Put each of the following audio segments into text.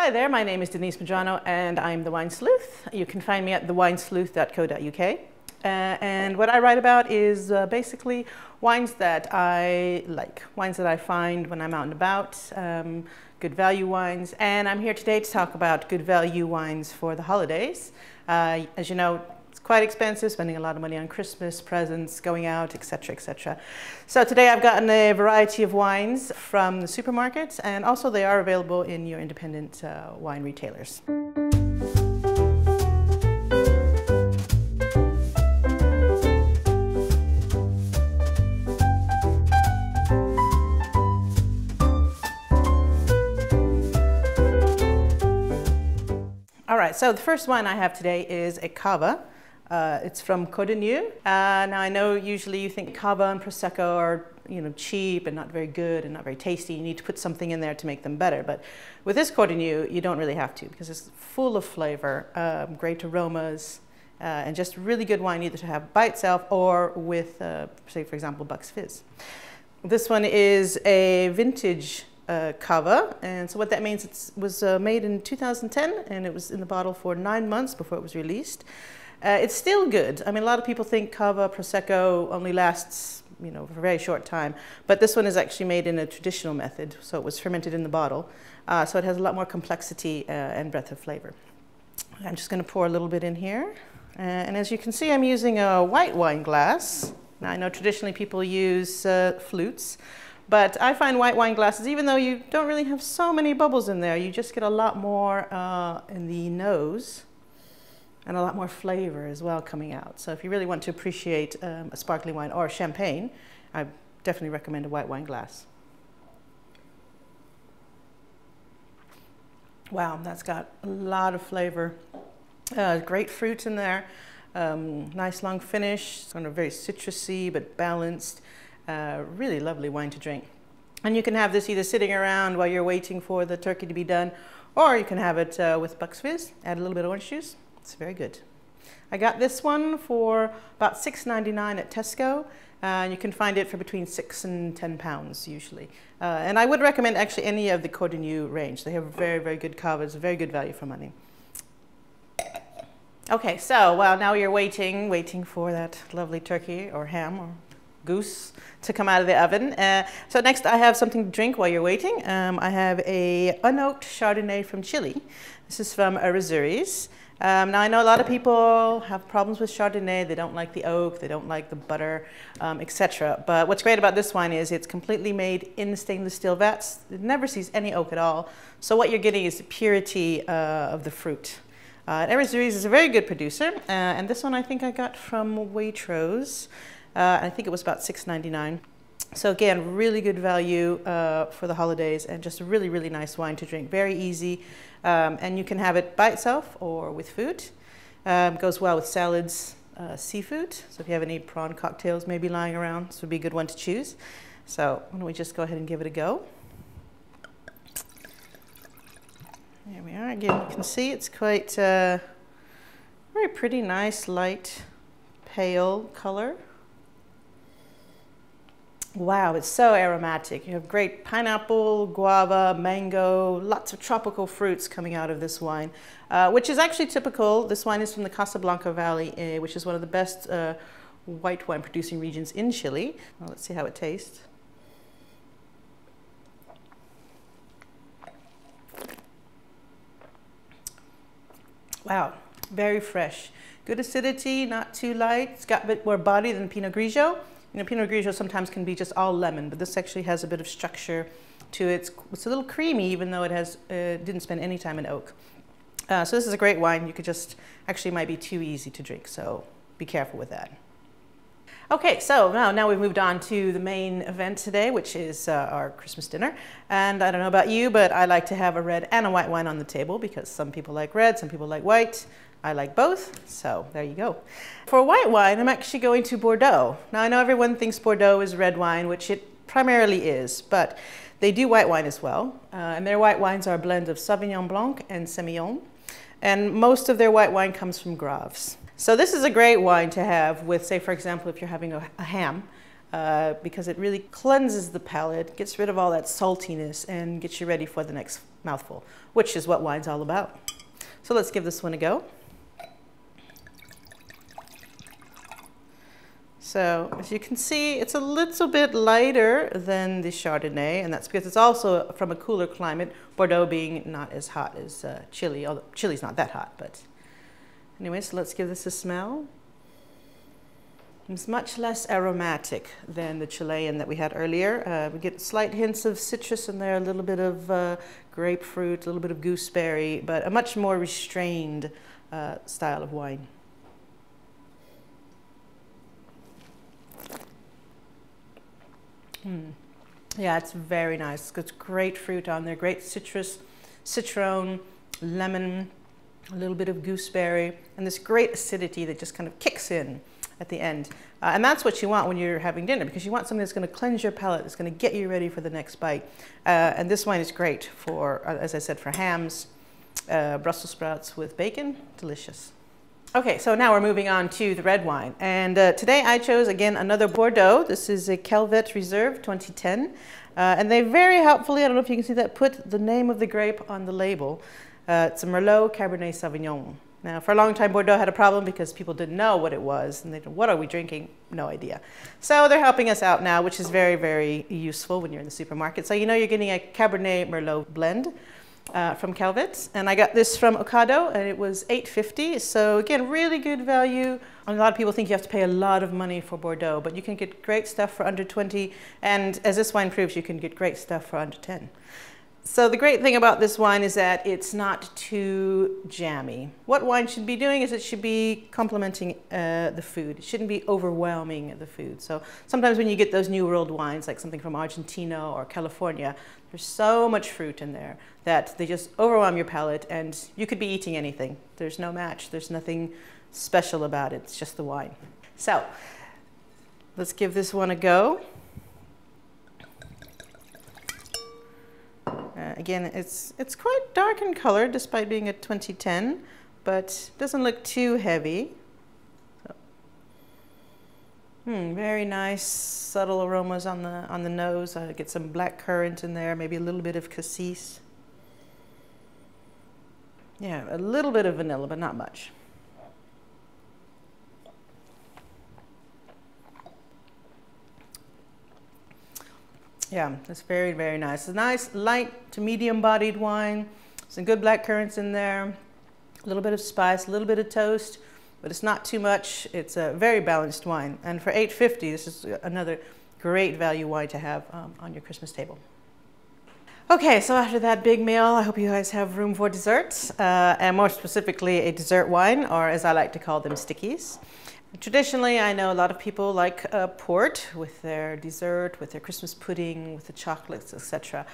Hi there, my name is Denise Medrano and I'm the Wine Sleuth. You can find me at thewinesleuth.co.uk. And what I write about is basically wines that I like, wines that I find when I'm out and about, good value wines. And I'm here today to talk about good value wines for the holidays. As you know, it's quite expensive, spending a lot of money on Christmas, presents, going out, etc., etc. So today I've gotten a variety of wines from the supermarkets, and also they are available in your independent wine retailers. All right, so the first wine I have today is a cava. It's from Chardonnay. Now I know usually you think cava and Prosecco are cheap and not very good and not very tasty. You need to put something in there to make them better. But with this Chardonnay, you don't really have to, because it's full of flavor, great aromas, and just really good wine either to have by itself or with, say for example, Bucks Fizz. This one is a vintage cava, and so what that means, it was made in 2010 and it was in the bottle for 9 months before it was released. It's still good. I mean, a lot of people think cava Prosecco only lasts, for a very short time, but this one is actually made in a traditional method, so it was fermented in the bottle, so it has a lot more complexity and breadth of flavor. I'm just going to pour a little bit in here, and as you can see, I'm using a white wine glass. Now, I know traditionally people use flutes, but I find white wine glasses, even though you don't really have so many bubbles in there, you just get a lot more in the nose and a lot more flavor as well coming out. So if you really want to appreciate a sparkling wine or champagne, I definitely recommend a white wine glass. Wow, that's got a lot of flavor. Great fruit in there, nice long finish, sort of very citrusy but balanced. Really lovely wine to drink. And you can have this either sitting around while you're waiting for the turkey to be done, or you can have it with Bucks Fizz, add a little bit of orange juice. It's very good. I got this one for about $6.99 at Tesco. You can find it for between £6 and £10 usually. And I would recommend actually any of the Chardonnay range. They have very, very good cavas, very good value for money. Okay, so while now you're waiting for that lovely turkey or ham or goose to come out of the oven. So next I have something to drink while you're waiting. I have a unoaked Chardonnay from Chile. This is from Errázuriz. Now I know a lot of people have problems with Chardonnay. They don't like the oak, they don't like the butter, etc. But what's great about this wine is it's completely made in the stainless steel vats. It never sees any oak at all. So what you're getting is the purity of the fruit. Errázuriz is a very good producer, and this one I think I got from Waitrose. I think it was about $6.99. So again, really good value for the holidays, and just a really, really nice wine to drink. Very easy, and you can have it by itself or with food. Goes well with salads, seafood. So if you have any prawn cocktails maybe lying around, this would be a good one to choose. So why don't we just go ahead and give it a go. There we are. Again, you can see it's quite very pretty, nice, light, pale color. Wow, it's so aromatic. You have great pineapple, guava, mango, lots of tropical fruits coming out of this wine, which is actually typical. This wine is from the Casablanca Valley, which is one of the best white wine producing regions in Chile. Well, let's see how it tastes. Wow, very fresh. Good acidity, not too light. It's got a bit more body than Pinot Grigio. Pinot Grigio sometimes can be just all lemon, but this actually has a bit of structure to it. It's a little creamy, even though it has didn't spend any time in oak. So this is a great wine. You could just, actually might be too easy to drink, so be careful with that. Okay, so now we've moved on to the main event today, which is our Christmas dinner. And I don't know about you, but I like to have a red and a white wine on the table, because some people like red, some people like white. I like both, so there you go. For white wine, I'm actually going to Bordeaux. Now I know everyone thinks Bordeaux is red wine, which it primarily is, but they do white wine as well. And their white wines are a blend of Sauvignon Blanc and Semillon. And most of their white wine comes from Graves. So this is a great wine to have with, say for example, if you're having a ham. because it really cleanses the palate, gets rid of all that saltiness, and gets you ready for the next mouthful, which is what wine's all about. So let's give this one a go. So as you can see, it's a little bit lighter than the Chardonnay, and that's because it's also from a cooler climate, Bordeaux being not as hot as Chile, although Chile's not that hot. But anyway, so let's give this a smell. It's much less aromatic than the Chilean that we had earlier. We get slight hints of citrus in there, a little bit of grapefruit, a little bit of gooseberry, but a much more restrained style of wine. Yeah, it's very nice. It's got great fruit on there, great citrus, citron, lemon, a little bit of gooseberry, and this great acidity that just kind of kicks in at the end. And that's what you want when you're having dinner, because you want something that's going to cleanse your palate, that's going to get you ready for the next bite. And this wine is great for, as I said, for hams, Brussels sprouts with bacon, delicious. Okay, so now we're moving on to the red wine. And today I chose, again, another Bordeaux. This is a Calvet Reserve 2010. And they very helpfully, I don't know if you can see that, put the name of the grape on the label. It's a Merlot Cabernet Sauvignon. Now, for a long time, Bordeaux had a problem because people didn't know what it was. And they said, what are we drinking? No idea. So they're helping us out now, which is very, very useful when you're in the supermarket. So you know you're getting a Cabernet Merlot blend. From Calvet, and I got this from Ocado, and it was $8.50. So again, really good value. A lot of people think you have to pay a lot of money for Bordeaux, but you can get great stuff for under 20, and as this wine proves, you can get great stuff for under 10. So the great thing about this wine is that it's not too jammy. What wine should be doing is it should be complementing the food. It shouldn't be overwhelming the food. So sometimes when you get those New World wines, like something from Argentina or California, there's so much fruit in there that they just overwhelm your palate, and you could be eating anything. There's no match. There's nothing special about it. It's just the wine. So let's give this one a go. Again, it's quite dark in color despite being a 2010, but doesn't look too heavy. So, very nice, subtle aromas on the nose. Get some black currant in there, maybe a little bit of cassis. Yeah, a little bit of vanilla, but not much. Yeah, it's very, very nice. It's a nice, light to medium-bodied wine. Some good black currants in there. A little bit of spice, a little bit of toast, but it's not too much. It's a very balanced wine. And for $8.50, this is another great value wine to have on your Christmas table. Okay, so after that big meal, I hope you guys have room for desserts, and more specifically a dessert wine, or as I like to call them, stickies. Traditionally, I know a lot of people like port with their dessert, with their Christmas pudding, with the chocolates, etc.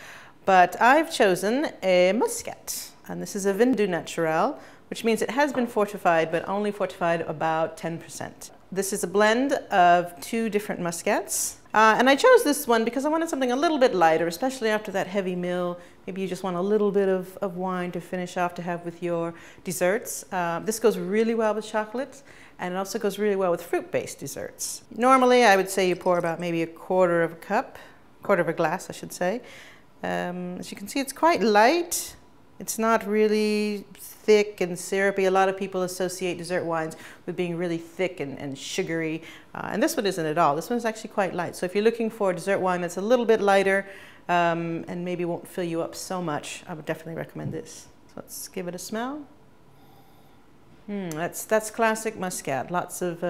But I've chosen a muscat, and this is a vin doux naturel, which means it has been fortified, but only fortified about 10%. This is a blend of two different muscats. And I chose this one because I wanted something a little bit lighter, especially after that heavy meal. Maybe you just want a little bit of wine to finish off to have with your desserts. This goes really well with chocolate, and it also goes really well with fruit-based desserts. Normally, I would say you pour about maybe a quarter of a glass, I should say. As you can see, it's quite light. It's not really thick and syrupy. A lot of people associate dessert wines with being really thick and sugary, and this one isn't at all. This one's actually quite light. So if you're looking for a dessert wine that's a little bit lighter and maybe won't fill you up so much, I would definitely recommend this. So let's give it a smell. That's classic muscat. Lots of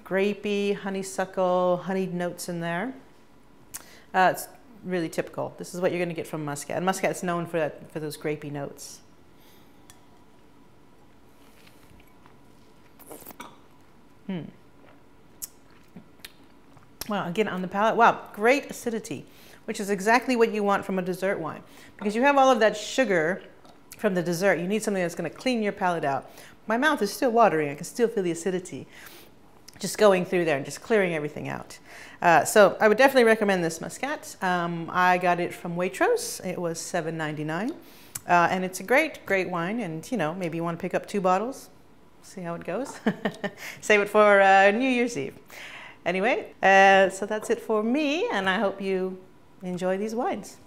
grapey, honeysuckle, honeyed notes in there. It's really typical. This is what you're going to get from muscat. And muscat is known for those grapey notes. Wow, again on the palate, wow, great acidity, which is exactly what you want from a dessert wine. Because you have all of that sugar from the dessert, you need something that's going to clean your palate out. My mouth is still watering. I can still feel the acidity just going through there and just clearing everything out. So I would definitely recommend this muscat. I got it from Waitrose. It was $7.99. And it's a great, great wine. And, you know, maybe you want to pick up 2 bottles, see how it goes. Save it for New Year's Eve. Anyway, so that's it for me, and I hope you enjoy these wines.